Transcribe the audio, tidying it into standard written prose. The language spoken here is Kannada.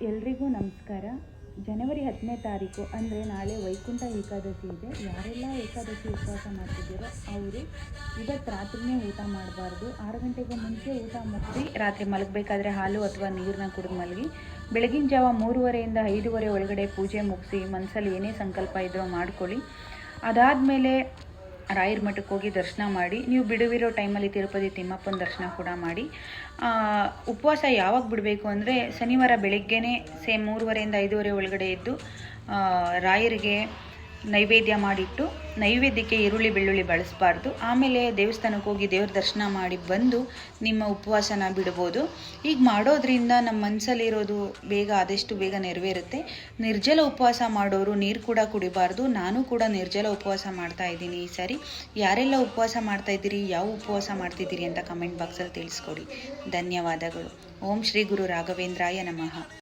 ಎಲ್ರಿಗೂ ನಮಸ್ಕಾರ. ಜನವರಿ 10ನೇ ತಾರೀಕು ಅಂದರೆ ನಾಳೆ ವೈಕುಂಠ ಏಕಾದಶಿ ಇದೆ. ಯಾರೆಲ್ಲ ಏಕಾದಶಿ ಉಪವಾಸ ಮಾಡ್ತಿದ್ದೀರೋ ಅವರು ಇವತ್ತು ರಾತ್ರಿನೇ ಊಟ ಮಾಡಬಾರ್ದು. 6 ಗಂಟೆಗೂ ಮುಂಚೆ ಊಟ ಮುಗಿಸಿ ರಾತ್ರಿ ಮಲಗಬೇಕಾದ್ರೆ ಹಾಲು ಅಥವಾ ನೀರನ್ನ ಕುಡಿದು ಮಲಗಿ. ಬೆಳಗಿನ ಜಾವ 3:30ಯಿಂದ 5:30 ಒಳಗಡೆ ಪೂಜೆ ಮುಗಿಸಿ ಮನಸ್ಸಲ್ಲಿ ಏನೇ ಸಂಕಲ್ಪ ಇದ್ರೂ ಮಾಡ್ಕೊಳ್ಳಿ. ಅದಾದಮೇಲೆ ರಾಯರ ಮಠಕ್ಕೆ ಹೋಗಿ ದರ್ಶನ ಮಾಡಿ. ನೀವು ಬಿಡುವಿರೋ ಟೈಮಲ್ಲಿ ತಿರುಪತಿ ತಿಮ್ಮಪ್ಪನ ದರ್ಶನ ಕೂಡ ಮಾಡಿ. ಉಪವಾಸ ಯಾವಾಗ ಬಿಡಬೇಕು ಅಂದರೆ ಶನಿವಾರ ಬೆಳಗ್ಗೆನೇ 3:30ಯಿಂದ 5:30 ಒಳಗಡೆ ಎದ್ದು ರಾಯರಿಗೆ ನೈವೇದ್ಯ ಮಾಡಿಟ್ಟು, ನೈವೇದ್ಯಕ್ಕೆ ಈರುಳ್ಳಿ ಬೆಳ್ಳುಳ್ಳಿ ಬಳಸಬಾರ್ದು. ಆಮೇಲೆ ದೇವಸ್ಥಾನಕ್ಕೆ ಹೋಗಿ ದೇವ್ರ ದರ್ಶನ ಮಾಡಿ ಬಂದು ನಿಮ್ಮ ಉಪವಾಸನ ಬಿಡ್ಬೋದು. ಈಗ ಮಾಡೋದ್ರಿಂದ ನಮ್ಮ ಮನಸ್ಸಲ್ಲಿರೋದು ಆದಷ್ಟು ಬೇಗ ನೆರವೇರುತ್ತೆ. ನಿರ್ಜಲ ಉಪವಾಸ ಮಾಡೋರು ನೀರು ಕೂಡ ಕುಡಿಬಾರ್ದು. ನಾನು ಕೂಡ ನಿರ್ಜಲ ಉಪವಾಸ ಮಾಡ್ತಾ ಇದ್ದೀನಿ ಈ ಸಾರಿ. ಯಾರೆಲ್ಲ ಉಪವಾಸ ಮಾಡ್ತಾ ಇದ್ದೀರಿ, ಯಾವ ಉಪವಾಸ ಮಾಡ್ತಿದ್ದೀರಿ ಅಂತ ಕಮೆಂಟ್ ಬಾಕ್ಸಲ್ಲಿ ತಿಳಿಸ್ಕೊಡಿ. ಧನ್ಯವಾದಗಳು. ಓಂ ಶ್ರೀ ಗುರು ರಾಘವೇಂದ್ರಾಯ ನಮಃ.